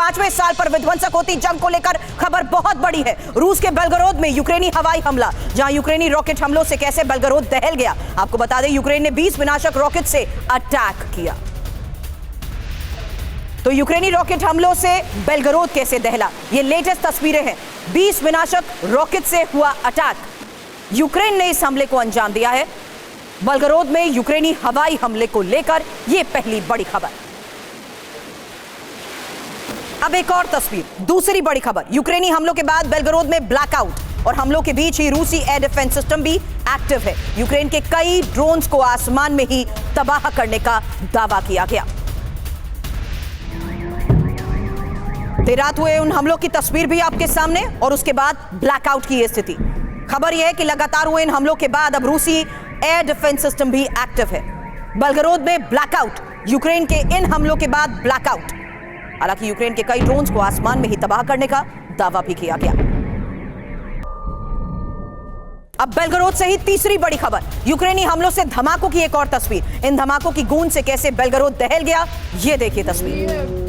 5वें साल पर विध्वंसक होती जंग को लेकर खबर बहुत बड़ी है। रूस के बेलगरोद में यूक्रेनी हवाई हमला, जहां यूक्रेनी रॉकेट हमलों से कैसे बेलगरोद दहल गया। आपको बता दें, यूक्रेन ने 20 विनाशक रॉकेट से अटैक किया। तो यूक्रेनी रॉकेट हमलों से बेलगरोद कैसे दहला, ये लेटेस्ट तस्वीरें हैं। 20 विनाशक रॉकेट से हुआ अटैक। यूक्रेन ने इस हमले को अंजाम दिया है। बेलगरोद में यूक्रेनी हवाई हमले को लेकर यह पहली बड़ी खबर। अब एक और तस्वीर, दूसरी बड़ी खबर। यूक्रेनी हमलों के बाद बेलगरोद में ब्लैकआउट और हमलों के बीच ही रूसी एयर डिफेंस सिस्टम भी एक्टिव है। यूक्रेन के कई ड्रोन्स को आसमान में ही तबाह करने का दावा किया गया। देर रात हुए उन हमलों की तस्वीर भी आपके सामने और उसके बाद ब्लैकआउट की यह स्थिति। खबर यह है कि लगातार हुए इन हमलों के बाद अब रूसी एयर डिफेंस सिस्टम भी एक्टिव है। बेलगरोद में ब्लैकआउट, यूक्रेन के इन हमलों के बाद ब्लैकआउट। हालांकि यूक्रेन के कई ड्रोन्स को आसमान में ही तबाह करने का दावा भी किया गया। अब बेलगरोद से ही तीसरी बड़ी खबर, यूक्रेनी हमलों से धमाकों की एक और तस्वीर। इन धमाकों की गूंज से कैसे बेलगरोद दहल गया, यह देखिए तस्वीर।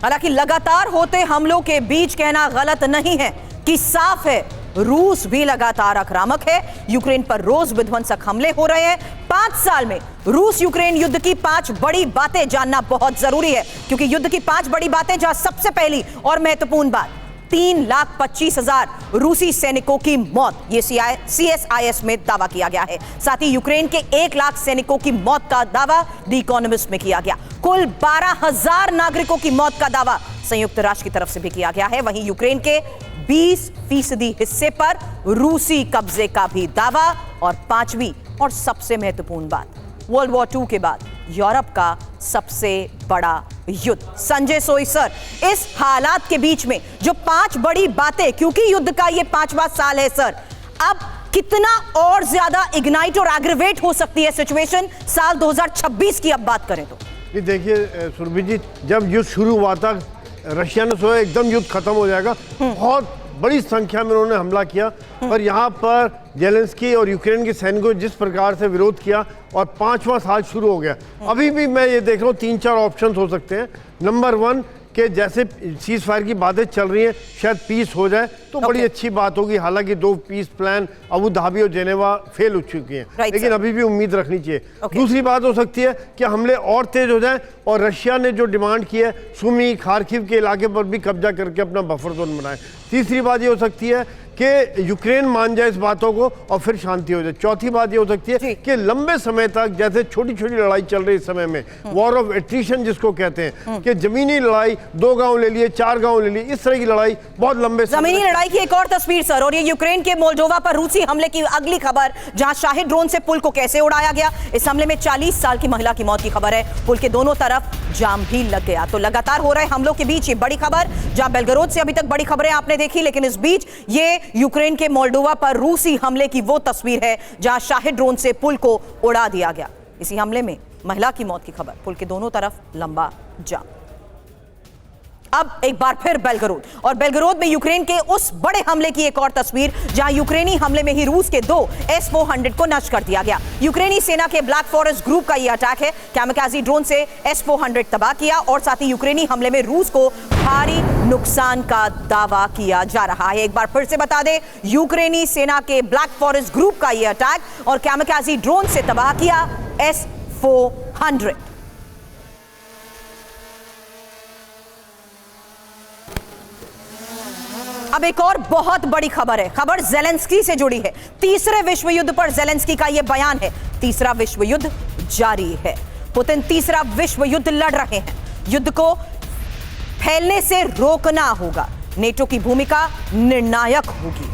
हालांकि लगातार होते हमलों के बीच कहना गलत नहीं है कि साफ है रूस भी लगातार आक्रामक है। यूक्रेन पर रोज विध्वंसक हमले हो रहे हैं। 5 साल में रूस यूक्रेन युद्ध की 5 बड़ी बातें जानना बहुत जरूरी है, क्योंकि युद्ध की 5 बड़ी बातें, जहां सबसे पहली और महत्वपूर्ण बात, 3,25,000 रूसी सैनिकों की मौत, ये CSIS में दावा किया गया है। साथ ही यूक्रेन के 1 लाख सैनिकों की मौत का दावा द इकोनॉमिस्ट में किया गया। कुल 12,000 नागरिकों की मौत का दावा संयुक्त राष्ट्र की तरफ से भी किया गया है। वहीं यूक्रेन के 20% हिस्से पर रूसी कब्जे का भी दावा। और 5वीं और सबसे महत्वपूर्ण बात, वर्ल्ड वॉर 2 के बाद यूरोप का सबसे बड़ा युद्ध। संजय सोई सर, इस हालात के बीच में जो 5 बड़ी बातें, क्योंकि युद्ध का ये 5वां साल है सर, अब कितना और ज्यादा इग्नाइट और एग्रीवेट हो सकती है सिचुएशन साल 2026 की अब बात करें तो? देखिए सुरभि जी, जब युद्ध शुरू हुआ था रशिया ने सोचा एकदम युद्ध खत्म हो जाएगा। बहुत बड़ी संख्या में उन्होंने हमला किया और यहाँ पर जेलेंस्की और यूक्रेन के सैनिकों ने जिस प्रकार से विरोध किया और 5वां साल शुरू हो गया। अभी भी मैं ये देख रहा हूँ 3-4 ऑप्शंस हो सकते हैं। नंबर 1 कि जैसे सीज फायर की बातें चल रही हैं, शायद पीस हो जाए तो बड़ी अच्छी बात होगी। हालांकि 2 पीस प्लान अबू धाबी और जेनेवा फेल हो चुकी हैं, लेकिन अभी भी उम्मीद रखनी चाहिए। दूसरी बात हो सकती है कि हमले और तेज हो जाएं और रशिया ने जो डिमांड की है सुमी खार्किव के इलाके पर भी कब्जा करके अपना बफर जोन बनाए। तीसरी बात ये हो सकती है कि यूक्रेन मान जाए इस बातों को और फिर शांति हो जाए। चौथी बात ये हो सकती है कि लंबे समय तक, जैसे छोटी छोटी लड़ाई चल रही इस समय में, वॉर ऑफ एट्रिशन जिसको कहते हैं, कि जमीनी लड़ाई, 2 गांव ले लिए, 4 गांव ले लिए, इस तरह की लड़ाई बहुत लंबे जमीनी लड़ाई की एक और तस्वीर सर, और ये यूक्रेन के मोल्डोवा पर रूसी हमले की अगली खबर, जहां शाहिद ड्रोन से पुल को कैसे उड़ाया गया। इस हमले में 40 साल की महिला की मौत की खबर है। पुल के दोनों तरफ जाम भी लग गया। तो लगातार हो रहे हमलों के बीच ये बड़ी खबर, जहां बेलगरोद से अभी तक बड़ी खबरें आपने देखी, लेकिन इस बीच ये यूक्रेन के मोल्डोवा पर रूसी हमले की वो तस्वीर है जहां शाहिद ड्रोन से पुल को उड़ा दिया गया। इसी हमले में महिला की मौत की खबर, पुल के दोनों तरफ लंबा जाम। अब एक बार फिर बेलगरोद, और बेलगरोद में यूक्रेन के उस बड़े हमले की एक और तस्वीर, जहां यूक्रेनी हमले में ही रूस के 2 S-400 को नष्ट कर दिया गया। यूक्रेनी सेना के ब्लैक फॉरेस्ट ग्रुप का यह अटैक है। कैमिकाज़ी ड्रोन से S-400 तबाह किया और साथ ही यूक्रेनी हमले में रूस को भारी नुकसान का दावा किया जा रहा है। एक बार फिर से बता दें, यूक्रेनी सेना के ब्लैक फॉरेस्ट ग्रुप का यह अटैक और कैमिकाज़ी ड्रोन से तबाह किया S-400। अब एक और बहुत बड़ी खबर है, खबर जेलेंस्की से जुड़ी है। तीसरे विश्व युद्ध पर जेलेंस्की का यह बयान है, तीसरा विश्व युद्ध जारी है। पुतिन तीसरा विश्व युद्ध लड़ रहे हैं। युद्ध को फैलने से रोकना होगा। नेटो की भूमिका निर्णायक होगी।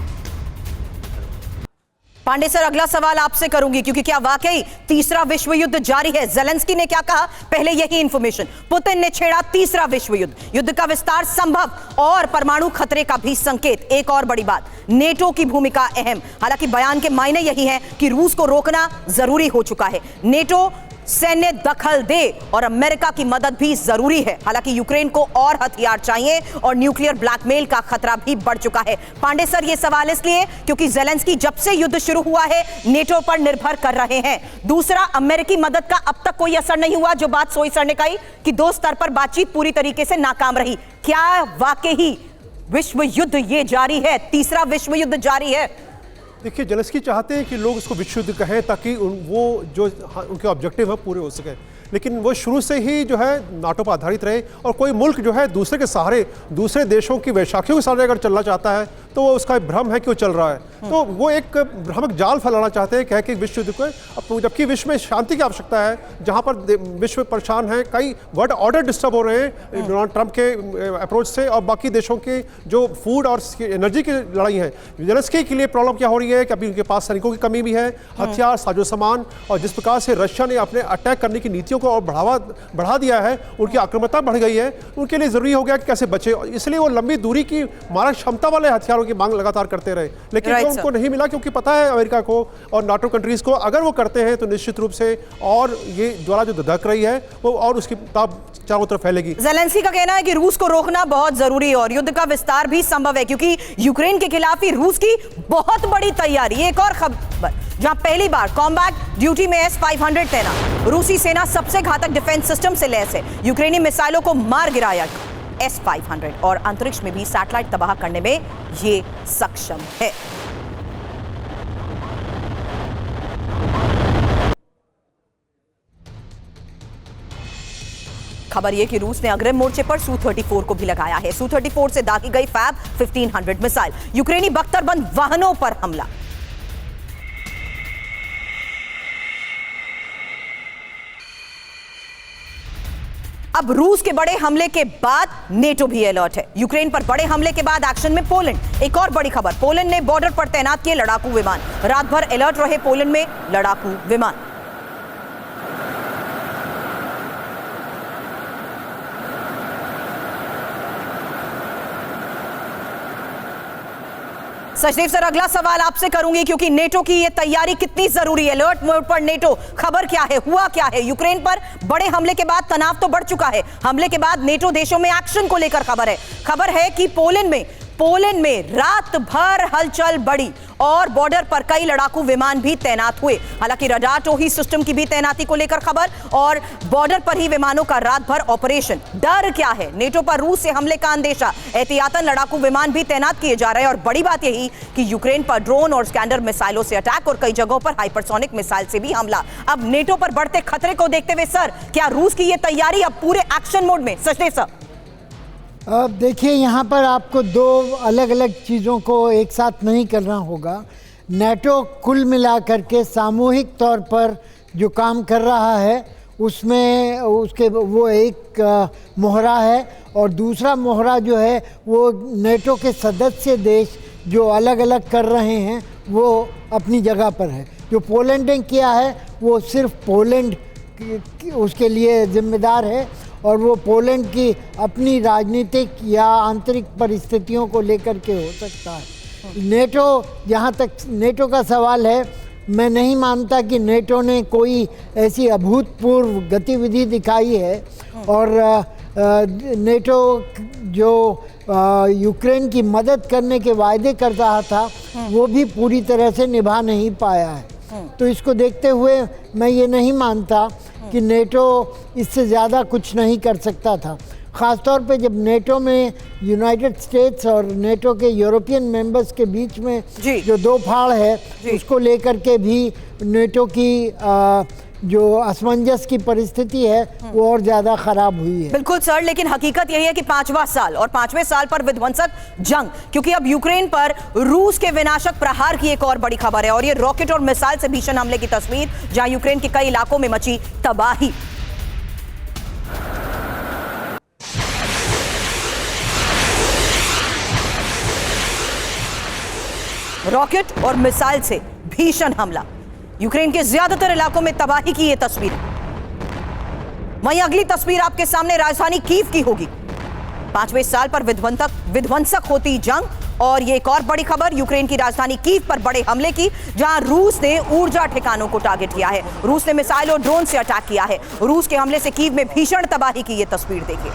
पांडे सर, अगला सवाल आपसे करूंगी, क्योंकि क्या वाकई तीसरा विश्व युद्ध जारी है? जेलेंस्की ने क्या कहा, पहले यही इंफॉर्मेशन। पुतिन ने छेड़ा तीसरा विश्व युद्ध, युद्ध का विस्तार संभव और परमाणु खतरे का भी संकेत। एक और बड़ी बात, नेटो की भूमिका अहम। हालांकि बयान के मायने यही है कि रूस को रोकना जरूरी हो चुका है। नेटो सैन्य दखल दे और अमेरिका की मदद भी जरूरी है। हालांकि यूक्रेन को और हथियार चाहिए और न्यूक्लियर ब्लैकमेल का खतरा भी बढ़ चुका है। पांडे सर, ये सवाल इसलिए क्योंकि ज़ेलेंस्की जब से युद्ध शुरू हुआ है नेटो पर निर्भर कर रहे हैं। दूसरा, अमेरिकी मदद का अब तक कोई असर नहीं हुआ। जो बात सोई सर ने कही कि 2 स्तर पर बातचीत पूरी तरीके से नाकाम रही, क्या वाकई विश्व युद्ध ये जारी है? तीसरा विश्व युद्ध जारी है? देखिए, जेलेंस्की चाहते हैं कि लोग इसको विश्व युद्ध कहें ताकि वो जो उनके ऑब्जेक्टिव है पूरे हो सके, लेकिन वो शुरू से ही जो है नाटो पर आधारित रहे। और कोई मुल्क जो है दूसरे के सहारे, दूसरे देशों की वैशाखियों के सहारे अगर चलना चाहता है तो वो उसका भ्रम है कि वो चल रहा है। तो वो एक भ्रामक जाल फैलाना चाहते हैं, कह के विश्व युद्ध को, जबकि विश्व में शांति की आवश्यकता है। जहाँ पर विश्व परेशान है, कई वर्ल्ड ऑर्डर डिस्टर्ब हो रहे हैं डोनाल्ड ट्रंप के अप्रोच से, और बाकी देशों के जो फूड और एनर्जी की लड़ाई है। जेलेंस्की के लिए प्रॉब्लम क्या हो रही है कि अभी उनके पास सैनिकों की कमी भी है, हथियार, साजो सामान, और जिस प्रकार से रशिया ने अपने अटैक करने की नीतियों को और बढ़ा दिया है, उनकी आक्रामकता बढ़ गई है, उनके लिए जरूरी हो गया कि कैसे बचे। इसलिए वो लंबी दूरी की मारक क्षमता वाले हथियारों की मांग लगातार करते रहे, लेकिन जो उनको नहीं मिला, क्योंकि पता है अमेरिका को और नाटो कंट्रीज को, अगर वो करते हैं तो निश्चित रूप से और ये ज्वाला जो धधक रही है वो और उसकी ताप चारों तरफ फैलेगी। ज़ेलेंस्की का कहना है कि रूस को रोकना बहुत जरूरी है और युद्ध का विस्तार भी संभव है, क्योंकि यूक्रेन के खिलाफ ही रूस की बहुत बड़ी तैयारी। एक और खबर जहां पहली बार कॉम्बैट ड्यूटी में S-500 तैनात। रूसी सेना सबसे घातक डिफेंस सिस्टम से लैस है। यूक्रेनी मिसाइलों को मार गिराया S-500 और अंतरिक्ष में भी सैटेलाइट तबाह करने में ये सक्षम है। खबर यह कि रूस ने अग्रिम मोर्चे पर Su-34 को भी लगाया है। Su-34 से दागी गई फैब 1500 मिसाइल। यूक्रेनी बख्तरबंद वाहनों पर हमला। अब रूस के बड़े हमले के बाद नेटो भी अलर्ट है। यूक्रेन पर बड़े हमले के बाद एक्शन में पोलैंड। एक और बड़ी खबर, पोलैंड ने बॉर्डर पर तैनात किए लड़ाकू विमान। रात भर अलर्ट रहे पोलैंड में लड़ाकू विमान। सचदेव सर, अगला सवाल आपसे करूंगी क्योंकि नेटो की ये तैयारी कितनी जरूरी है। अलर्ट मोड पर नेटो, खबर क्या है, हुआ क्या है? यूक्रेन पर बड़े हमले के बाद तनाव तो बढ़ चुका है। हमले के बाद नेटो देशों में एक्शन को लेकर खबर है कि पोलैंड में रात भर हलचल बढ़ी और बॉर्डर पर कई लड़ाकू विमान भी तैनात हुए। हालांकि रडार टोही सिस्टम की भी तैनाती को लेकर खबर और बॉर्डर पर ही विमानों का रात भर ऑपरेशन। डर क्या है? नेटो पर रूस से हमले का अंदेशा, एहतियातन लड़ाकू विमान भी तैनात किए जा रहे हैं और बड़ी बात यही कि यूक्रेन पर ड्रोन और स्कैंडर मिसाइलों से अटैक और कई जगहों पर हाइपरसोनिक मिसाइल से भी हमला। अब नेटो पर बढ़ते खतरे को देखते हुए सर, क्या रूस की यह तैयारी अब पूरे एक्शन मोड में? सचदेव सर, अब देखिए, यहाँ पर आपको 2 अलग अलग चीज़ों को एक साथ नहीं करना होगा। नेटो कुल मिलाकर के सामूहिक तौर पर जो काम कर रहा है उसमें उसके वो एक मोहरा है, और दूसरा मोहरा जो है वो नेटो के सदस्य देश जो अलग अलग कर रहे हैं वो अपनी जगह पर है। जो पोलैंड ने किया है वो सिर्फ पोलैंड उसके लिए जिम्मेदार है, और वो पोलैंड की अपनी राजनीतिक या आंतरिक परिस्थितियों को लेकर के हो सकता है। नेटो, जहाँ तक नेटो का सवाल है, मैं नहीं मानता कि नेटो ने कोई ऐसी अभूतपूर्व गतिविधि दिखाई है, और नेटो जो यूक्रेन की मदद करने के वायदे कर रहा था वो भी पूरी तरह से निभा नहीं पाया है। तो इसको देखते हुए मैं ये नहीं मानता कि नेटो इससे ज़्यादा कुछ नहीं कर सकता था। ख़ासतौर पे जब नेटो में यूनाइटेड स्टेट्स और नेटो के यूरोपियन मेंबर्स के बीच में जो 2 फाड़ है, उसको लेकर के भी नेटो की जो असमंजस की परिस्थिति है वो और ज्यादा खराब हुई है। बिल्कुल सर, लेकिन हकीकत यही है कि 5वां साल और 5वें साल पर विध्वंसक जंग, क्योंकि अब यूक्रेन पर रूस के विनाशक प्रहार की एक और बड़ी खबर है और ये रॉकेट और मिसाइल से भीषण हमले की तस्वीर, जहां यूक्रेन के कई इलाकों में मची तबाही। रॉकेट और मिसाइल से भीषण हमला, यूक्रेन के ज्यादातर इलाकों में तबाही की ये तस्वीर। वहीं अगली तस्वीर आपके सामने राजधानी कीव की होगी। 5वें साल पर विध्वंसक होती जंग और ये एक और बड़ी खबर यूक्रेन की राजधानी कीव पर बड़े हमले की, जहां रूस ने ऊर्जा ठिकानों को टारगेट किया है। रूस ने मिसाइल और ड्रोन से अटैक किया है। रूस के हमले से कीव में भीषण तबाही की ये तस्वीर देखिए।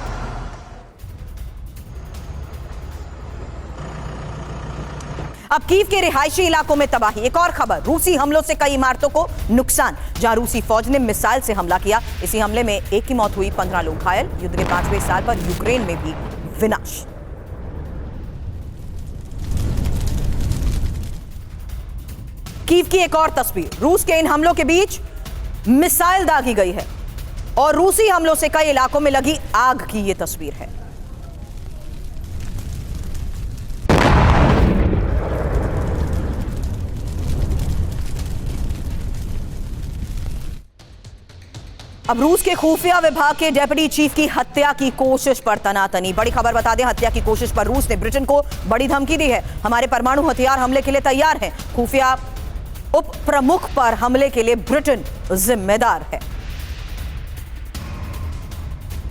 अब कीव के रिहायशी इलाकों में तबाही। एक और खबर, रूसी हमलों से कई इमारतों को नुकसान, जहां रूसी फौज ने मिसाइल से हमला किया। इसी हमले में एक की मौत हुई, 15 लोग घायल। युद्ध के 5वें साल पर यूक्रेन में भी विनाश। कीव की एक और तस्वीर, रूस के इन हमलों के बीच मिसाइल दागी गई है और रूसी हमलों से कई इलाकों में लगी आग की यह तस्वीर है। अब रूस के खुफिया विभाग के डेप्यूटी चीफ की हत्या की कोशिश पर तनातनी। बड़ी खबर बता दें, हत्या की कोशिश पर रूस ने ब्रिटेन को बड़ी धमकी दी है। हमारे परमाणु हथियार हमले के लिए तैयार हैं। खुफिया उप प्रमुख पर हमले के लिए ब्रिटेन जिम्मेदार है।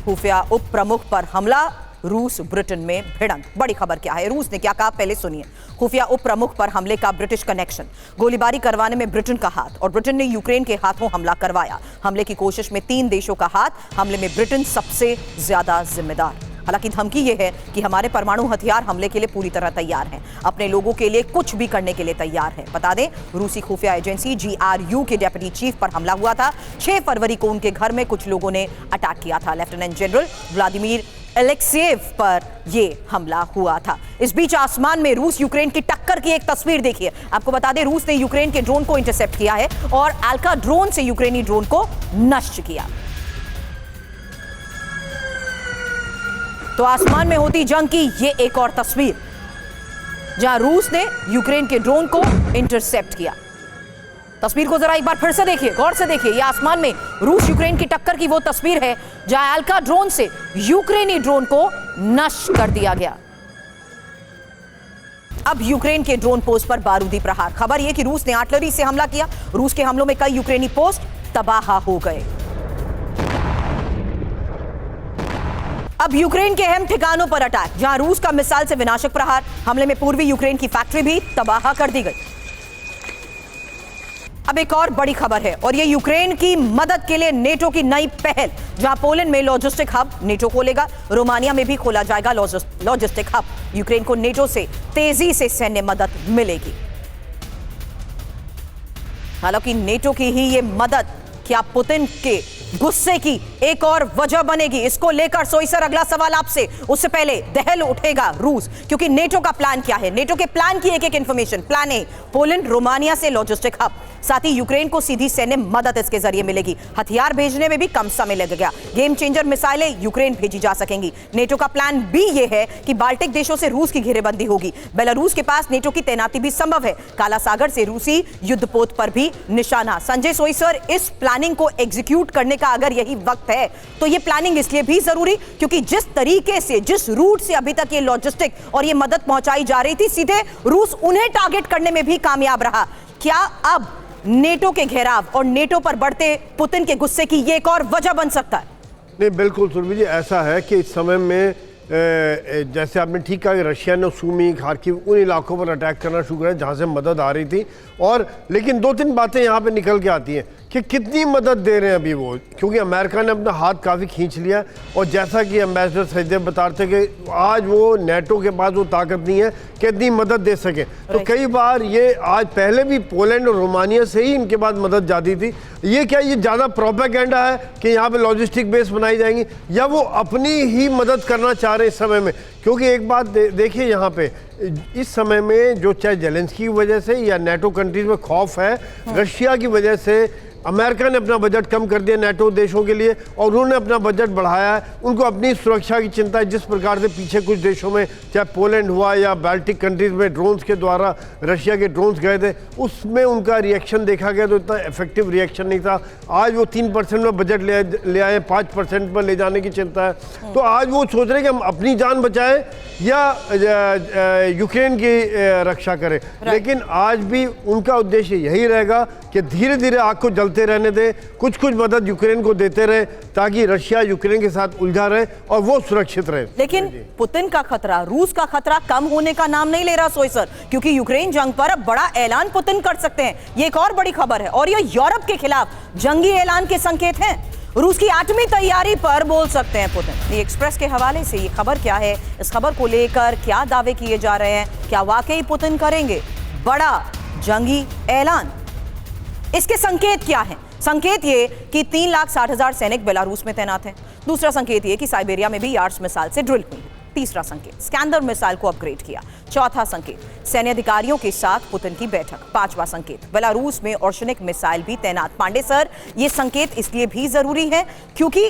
खुफिया उप प्रमुख पर हमला, रूस ब्रिटेन में भिड़ंत। बड़ी खबर क्या है, रूस ने क्या कहा, पहले सुनिए। खुफिया उप प्रमुख पर हमले का ब्रिटिश कनेक्शन, गोलीबारी करवाने में ब्रिटेन का हाथ और ब्रिटेन ने यूक्रेन के हाथों हमला करवाया। हमले की कोशिश में 3 देशों का हाथ, हमले में ब्रिटेन सबसे ज्यादा जिम्मेदार। हालांकि धमकी यह है कि हमारे परमाणु हथियार हमले के लिए पूरी तरह तैयार हैं, अपने लोगों के लिए कुछ भी करने के लिए तैयार हैं। बता दें, रूसी खुफिया एजेंसी GRU के डेप्यूटी चीफ पर हमला हुआ था। 6 फरवरी को उनके घर में कुछ लोगों ने अटैक किया था। लेफ्टिनेंट जनरल व्लादिमीर एलेक्सेव पर यह हमला हुआ था। इस बीच आसमान में रूस यूक्रेन की टक्कर की एक तस्वीर देखिए। आपको बता दें, रूस ने यूक्रेन के ड्रोन को इंटरसेप्ट किया है और अल्का ड्रोन से यूक्रेनी ड्रोन को नष्ट किया। तो आसमान में होती जंग की ये एक और तस्वीर, जहां रूस ने यूक्रेन के ड्रोन को इंटरसेप्ट किया। तस्वीर को जरा एक बार फिर से देखिए, गौर से देखिए। यह आसमान में रूस यूक्रेन की टक्कर की वो तस्वीर है जहां अल्का ड्रोन से यूक्रेनी ड्रोन को नष्ट कर दिया गया। अब यूक्रेन के ड्रोन पोस्ट पर बारूदी प्रहार। खबर यह कि रूस ने आर्टिलरी से हमला किया। रूस के हमलों में कई यूक्रेनी पोस्ट तबाह हो गए। अब यूक्रेन के अहम ठिकानों पर अटैक, जहां रूस का मिसाइल से विनाशक प्रहार। हमले में पूर्वी यूक्रेन की फैक्ट्री भी तबाह कर दी गई। अब एक और बड़ी खबर है और यह यूक्रेन की मदद के लिए नेटो की नई पहल, जहां पोलैंड में लॉजिस्टिक हब नेटो खोलेगा। रोमानिया में भी खोला जाएगा लॉजिस्टिक हब। यूक्रेन को नेटो से तेजी से सैन्य मदद मिलेगी। हालांकि नेटो की ही ये मदद क्या पुतिन के गुस्से की एक और वजह बनेगी? इसको लेकर सोईसर अगला सवाल आपसे। उससे पहले दहल उठेगा रूस, क्योंकि नेटो का प्लान क्या है? नेटो के प्लान की एक information. Plan A, Poland Romania से लॉजिस्टिक हब, साथ ही यूक्रेन को सीधी सैन्य मदद इसके जरिए मिलेगी। हथियार भेजने में भी कम समय लगेगा। गेम चेंजर मिसाइलें यूक्रेन भेजी जा सकेंगी। नेटो का प्लान बी ये है कि बाल्टिक देशों से रूस की घेरेबंदी होगी। बेलारूस के पास नेटो की तैनाती भी संभव है। काला सागर से रूसी युद्धपोत पर भी निशाना। संजय सोईसर, इस प्लानिंग को एग्जीक्यूट करने का अगर यही वक्त है तो ये प्लानिंग इसलिए भी जरूरी क्योंकि जिस तरीके से, जिस रूट से अभी तक ये लॉजिस्टिक और ये मदद पहुंचाई जा रही थी, सीधे रूस उन्हें टारगेट करने में भी कामयाब रहा। क्या अब नेटो के घेराव और नेटो पर बढ़ते पुतिन के गुस्से की ये एक और वजह बन सकता है? नहीं, बिल्कुल सुरभि जी, ऐसा है कि इस समय में जैसे आपने ठीक कहा कि रशिया ने सूमी, खार्किव, उन इलाकों पर अटैक करना शुरू किया जहाँ से मदद आ रही थी। और लेकिन 2-3 बातें यहाँ पे निकल के आती हैं कि कितनी मदद दे रहे हैं अभी वो, क्योंकि अमेरिका ने अपना हाथ काफ़ी खींच लिया। और जैसा कि एम्बेसडर सचदेव बता रहे थे कि आज वो नेटो के पास वो ताकत नहीं है कि इतनी मदद दे सके। तो कई बार ये आज पहले भी पोलैंड और रोमानिया से ही इनके पास मदद जाती थी। ये क्या, ये ज़्यादा प्रोपेगेंडा है कि यहाँ पे लॉजिस्टिक बेस बनाई जाएंगी, या वो अपनी ही मदद करना चाह रहे हैं इस समय में? क्योंकि एक बात देखिए यहाँ पे, इस समय में जो चाहे जेलेंस्की की वजह से या नेटो कंट्रीज में खौफ है, रशिया की वजह से अमेरिका ने अपना बजट कम कर दिया नेटो देशों के लिए और उन्होंने अपना बजट बढ़ाया है। उनको अपनी सुरक्षा की चिंता है। जिस प्रकार से पीछे कुछ देशों में, चाहे पोलैंड हुआ या बाल्टिक कंट्रीज में ड्रोन्स के द्वारा रशिया के ड्रोन्स गए थे, उसमें उनका रिएक्शन देखा गया तो इतना इफेक्टिव रिएक्शन नहीं था। आज वो 3% में बजट ले आए, 5% पर ले जाने की चिंता है। तो आज वो सोच रहे हैं कि हम अपनी जान बचाएं या यूक्रेन की रक्षा करें। लेकिन आज भी उनका उद्देश्य यही रहेगा कि धीरे धीरे आग को जलते रहने दें, कुछ कुछ मदद यूक्रेन को देते रहे ताकि रशिया यूक्रेन के साथ उलझा रहे और वो सुरक्षित रहे। लेकिन पुतिन का खतरा, रूस का खतरा कम होने का नाम नहीं ले रहा सोई सर, क्योंकि यूक्रेन जंग पर अब बड़ा ऐलान पुतिन कर सकते हैं। ये एक और बड़ी खबर है और ये यूरोप के खिलाफ जंगी ऐलान के संकेत हैं। रूस की आठवीं तैयारी पर बोल सकते हैं पुतिन। ये एक्सप्रेस के हवाले से ये खबर क्या है, इस खबर को लेकर क्या दावे किए जा रहे हैं, क्या वाकई पुतिन करेंगे बड़ा जंगी ऐलान, इसके संकेत क्या हैं? संकेत ये कि 3,60,000 सैनिक बेलारूस में तैनात हैं। दूसरा संकेत ये कि साइबेरिया में भी यार्ड्स मिसाइल से ड्रिल हुई। तीसरा संकेत, स्कैंदर मिसाइल को अपग्रेड किया। चौथा संकेत, सैन्य अधिकारियों के साथ पुतिन की बैठक। पांचवा संकेत, बेलारूस में ऑर्शनिक मिसाइल भी तैनात। पांडे सर, ये संकेत इसलिए भी जरूरी है क्योंकि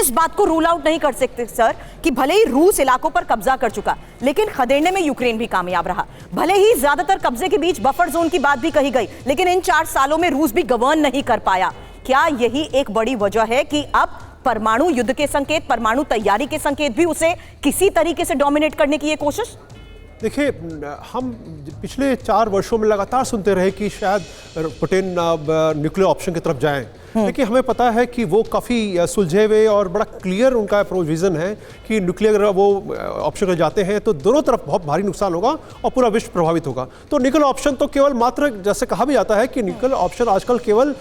इस बात को रूल आउट नहीं कर सकते सर कि भले ही रूस इलाकों पर कब्जा कर चुका, लेकिन खदेड़ने में यूक्रेन भी कामयाब रहा। भले ही ज्यादातर कब्जे के बीच बफर जोन की बात भी कही गई, लेकिन इन 4 सालों में रूस भी गवर्न नहीं कर पाया। क्या यही एक बड़ी वजह है कि अब परमाणु युद्ध के संकेत, परमाणु तैयारी के संकेत भी उसे किसी तरीके से डोमिनेट करने की ये कोशिश? देखिए, हम पिछले 4 वर्षों में लगातार सुनते रहे कि शायद पुतिन न्यूक्लियर ऑप्शन की तरफ जाएं, लेकिन हमें पता है कि वो काफ़ी सुलझे हुए और बड़ा क्लियर उनका प्रोविज़न है कि न्यूक्लियर वो ऑप्शन पर जाते हैं तो दोनों तरफ बहुत भारी नुकसान होगा और पूरा विश्व प्रभावित होगा। तो न्यूक्लियर ऑप्शन तो केवल मात्र, जैसे कहा भी जाता है कि न्यूक्लियर ऑप्शन आजकल केवल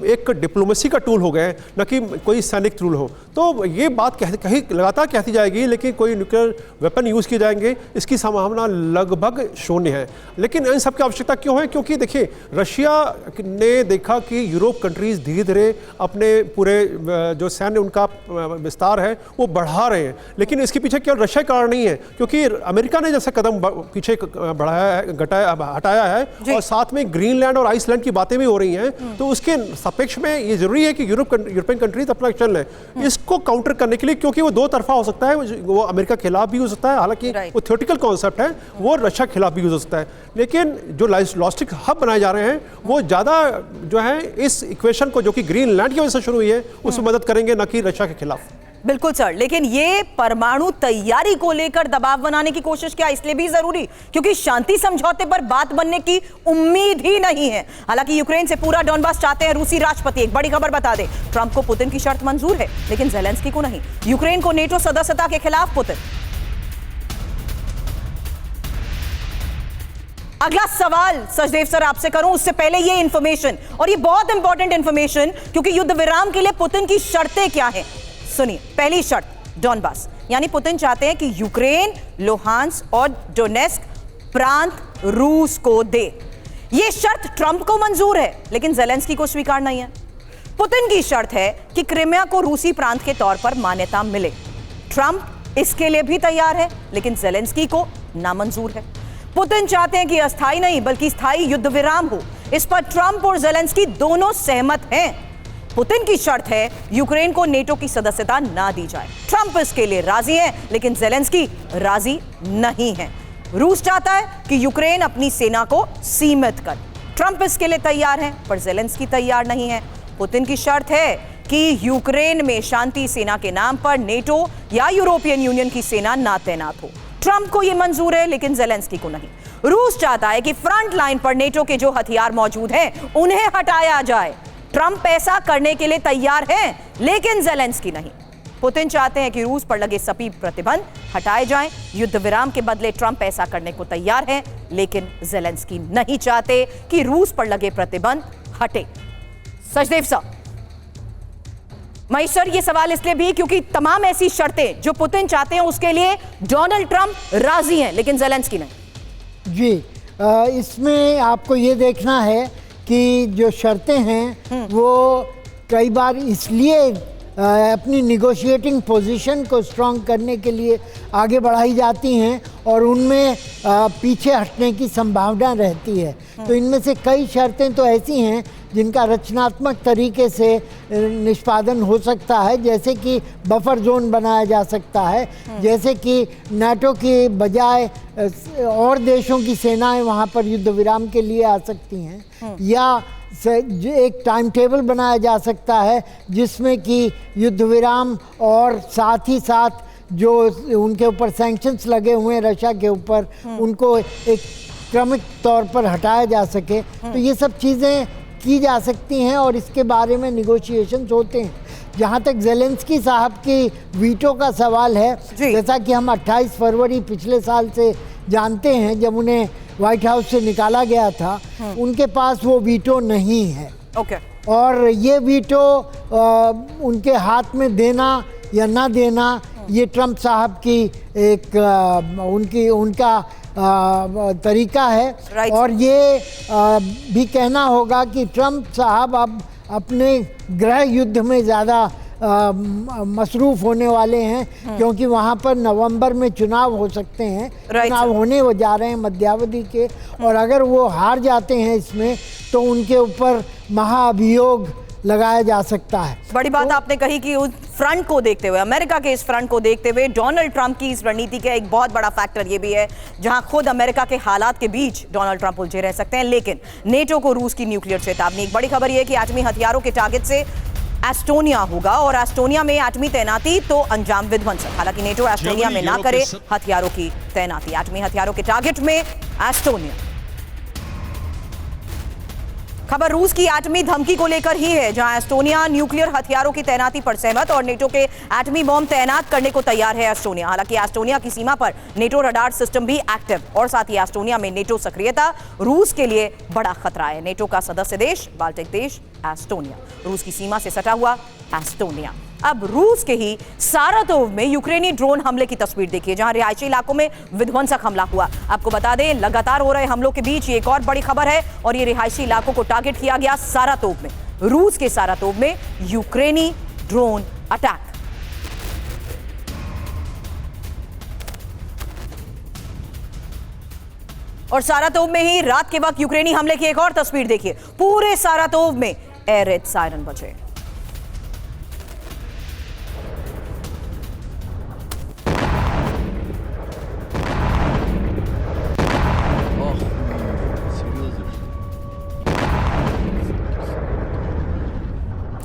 एक डिप्लोमेसी का टूल हो गए, न कि कोई सैनिक टूल हो। तो ये बात कहीं लगातार कहती जाएगी, लेकिन कोई न्यूक्लियर वेपन यूज़ किए जाएंगे इसकी संभावना लगभग शून्य है। लेकिन इन सब की आवश्यकता क्यों है? क्योंकि देखिए, रशिया ने देखा कि यूरोप कंट्रीज धीरे धीरे अपने पूरे जो सैन्य उनका विस्तार है वो बढ़ा रहे हैं, लेकिन इसके पीछे केवल रशिया कारण नहीं है, क्योंकि अमेरिका ने जैसे कदम पीछे बढ़ाया है, हटाया है, और साथ में ग्रीनलैंड और आइसलैंड की बातें भी हो रही हैं। तो उसके सापेक्ष में ये जरूरी है कि यूरोपियन कंट्रीज अपना एक्शन लें इसको काउंटर करने के लिए, क्योंकि वो दो तरफा हो सकता है। वो अमेरिका के खिलाफ भी हो सकता है, हालांकि वो थ्योरेटिकल कॉन्सेप्ट है, वो रशिया के खिलाफ भी हो सकता है, लेकिन जो लॉजिस्टिक हब बनाए जा रहे हैं वो ज़्यादा जो है इस इक्वेशन को, जो कि ग्रीनलैंड की वजह से शुरू हुई है, उसमें मदद करेंगे, न कि रशिया के खिलाफ। बिल्कुल सर, लेकिन ये परमाणु तैयारी को लेकर दबाव बनाने की कोशिश क्या इसलिए भी जरूरी क्योंकि शांति समझौते पर बात बनने की उम्मीद ही नहीं है। हालांकि यूक्रेन से पूरा डॉनबास चाहते हैं रूसी राष्ट्रपति। एक बड़ी खबर बता दें, ट्रंप को पुतिन की शर्त मंजूर है, लेकिन जेलेंस्की को नहीं। यूक्रेन को नेटो सदस्यता के खिलाफ पुतिन। अगला सवाल सचदेव सर आपसे करूं, उससे पहले ये इंफॉर्मेशन, और ये बहुत इंपॉर्टेंट इंफॉर्मेशन, क्योंकि युद्ध विराम के लिए पुतिन की शर्तें क्या हैं। सुनिए, पहली शर्त डॉनबास, यानी पुतिन चाहते हैं कि यूक्रेन, लुहांस्क और डोनेस्क प्रांत रूस को दे। यह शर्त ट्रंप को मंजूर है, लेकिन जेलेंस्की को स्वीकार नहीं है। पुतिन की शर्त है कि क्रिमिया को रूसी प्रांत के तौर पर मान्यता मिले। ट्रंप इसके लिए भी तैयार है, लेकिन जेलेंस्की को नामंजूर है। पुतिन चाहते हैं कि अस्थायी नहीं बल्कि स्थायी युद्ध विराम हो। इस पर ट्रंप और जेलेंस्की दोनों सहमत हैं। पुतिन की शर्त है यूक्रेन को नेटो की सदस्यता ना दी जाए। ट्रंप इसके लिए राजी है, लेकिन जेलेंस्की राजी नहीं है। रूस चाहता है कि यूक्रेन अपनी सेना को सीमित करे। ट्रंप इसके लिए तैयार है, पर जेलेंस्की तैयार नहीं है। पुतिन की शर्त है कि यूक्रेन में शांति सेना के नाम पर नेटो या यूरोपियन यूनियन की सेना ना तैनात हो। ट्रंप को यह मंजूर है, लेकिन जेलेंस्की को नहीं। रूस चाहता है कि फ्रंट लाइन पर नेटो के जो हथियार मौजूद हैं उन्हें हटाया जाए। ट्रंप ऐसा करने के लिए तैयार है, लेकिन जेलेंस्की नहीं। पुतिन चाहते हैं कि रूस पर लगे सभी प्रतिबंध हटाए जाएं। युद्ध विराम के बदले ट्रंप ऐसा करने को तैयार है, लेकिन जेलेंस्की नहीं चाहते कि रूस पर लगे प्रतिबंध हटे। सचदेव साहब, महेश सर, ये सवाल इसलिए भी क्योंकि तमाम ऐसी शर्तें जो पुतिन चाहते हैं उसके लिए डोनाल्ड ट्रंप राजी हैं, लेकिन जेलेंस्की नहीं। जी, इसमें आपको ये देखना है कि जो शर्तें हैं वो कई बार इसलिए अपनी निगोशिएटिंग पोजीशन को स्ट्रॉन्ग करने के लिए आगे बढ़ाई जाती हैं और उनमें पीछे हटने की संभावना रहती है। तो इनमें से कई शर्तें तो ऐसी हैं जिनका रचनात्मक तरीके से निष्पादन हो सकता है, जैसे कि बफर जोन बनाया जा सकता है, जैसे कि नाटो के बजाय और देशों की सेनाएं वहाँ पर युद्ध विराम के लिए आ सकती हैं, या एक टाइम टेबल बनाया जा सकता है जिसमें कि युद्ध विराम और साथ ही साथ जो उनके ऊपर सैंक्शंस लगे हुए हैं रशिया के ऊपर, उनको एक क्रमिक तौर पर हटाया जा सके। तो ये सब चीज़ें की जा सकती हैं और इसके बारे में निगोशिएशंस होते हैं। जहाँ तक ज़ेलेंस्की साहब की वीटो का सवाल है, जैसा कि हम 28 फरवरी पिछले साल से जानते हैं, जब उन्हें व्हाइट हाउस से निकाला गया था, उनके पास वो वीटो नहीं है। और ये वीटो उनके हाथ में देना या ना देना, ये ट्रंप साहब की एक उनका तरीका है। और ये भी कहना होगा कि ट्रंप साहब अब अपने गृह युद्ध में ज़्यादा मसरूफ़ होने वाले हैं, क्योंकि वहाँ पर नवंबर में चुनाव हो सकते हैं। चुनाव होने वो जा रहे हैं मध्यावधि के, और अगर वो हार जाते हैं इसमें तो उनके ऊपर महाअभियोग लगाया जा सकता है। बड़ी बात आपने कही कि उस फ्रंट को देखते हुए, अमेरिका के इस फ्रंट को देखते हुए डोनाल्ड ट्रंप की इस रणनीति का एक बहुत बड़ा फैक्टर ये भी है, जहां खुद अमेरिका के हालात के बीच डोनाल्ड ट्रंप उलझे रह सकते हैं। लेकिन नेटो को रूस की न्यूक्लियर चेतावनी। एक बड़ी खबर यह कि एटमी हथियारों के टारगेट से एस्टोनिया होगा, और एस्टोनिया में एटमी तैनाती तो अंजाम विध्वंसक। हालांकि नेटो एस्टोनिया में ना करे हथियारों की तैनाती। एटमी हथियारों के टारगेट में एस्टोनिया। खबर रूस की एटमी धमकी को लेकर ही है, जहां एस्टोनिया न्यूक्लियर हथियारों की तैनाती पर सहमत और नेटो के एटमी बॉम्ब तैनात करने को तैयार है एस्टोनिया। हालांकि एस्टोनिया की सीमा पर नेटो रडार सिस्टम भी एक्टिव, और साथ ही एस्टोनिया में नेटो सक्रियता रूस के लिए बड़ा खतरा है। नेटो का सदस्य देश बाल्टिक देश एस्टोनिया, रूस की सीमा से सटा हुआ एस्टोनिया। अब रूस के ही सारातोव में यूक्रेनी ड्रोन हमले की तस्वीर देखिए, जहां रिहायशी इलाकों में विध्वंसक हमला हुआ। आपको बता दें, लगातार हो रहे हमलों के बीच ये एक और बड़ी खबर है, और ये रिहायशी इलाकों को टारगेट किया गया सारातोव में। रूस के सारातोव में यूक्रेनी ड्रोन अटैक। और सारातोव में ही रात के वक्त यूक्रेनी हमले की एक और तस्वीर देखिए। पूरे सारातोव में एयर रेड सायरन बजे।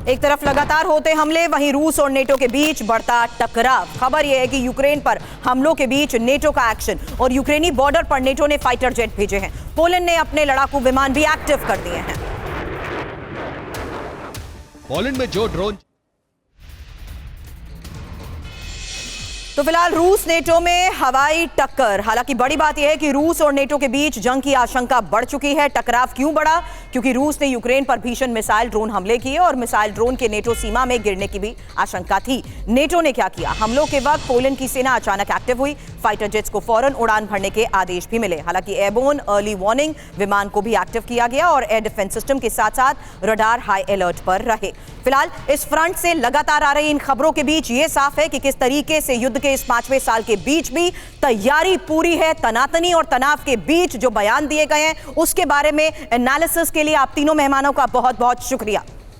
एक तरफ लगातार होते हमले, वहीं रूस और नेटो के बीच बढ़ता टकराव। खबर यह है कि यूक्रेन पर हमलों के बीच नेटो का एक्शन, और यूक्रेनी बॉर्डर पर नेटो ने फाइटर जेट भेजे हैं। पोलैंड ने अपने लड़ाकू विमान भी एक्टिव कर दिए हैं। पोलैंड में जो ड्रोन। तो फिलहाल रूस नेटो में हवाई टक्कर। हालांकि बड़ी बात यह है कि रूस और नेटो के बीच जंग की आशंका बढ़ चुकी है। टकराव क्यों बढ़ा? क्योंकि रूस ने यूक्रेन पर भीषण मिसाइल ड्रोन हमले किए, और मिसाइल ड्रोन के नेटो सीमा में गिरने की भी आशंका थी। नेटो ने क्या किया? हमलों के वक्त पोलैंड की सेना अचानक एक्टिव हुई। फाइटर जेट्स को फौरन उड़ान भरने के आदेश भी मिले। हालांकि एयरबोर्न अर्ली वार्निंग विमान को भी एक्टिव किया गया, और एयर डिफेंस सिस्टम के साथ साथ रडार हाई अलर्ट पर रहे। फिलहाल इस फ्रंट से लगातार आ रही इन खबरों के बीच ये साफ है कि किस तरीके से युद्ध के इस 5वें साल के बीच भी तैयारी पूरी है। तनातनी और तनाव के बीच जो बयान दिए गए हैं, उसके बारे में एनालिसिस के लिए आप तीनों मेहमानों का बहुत बहुत शुक्रिया।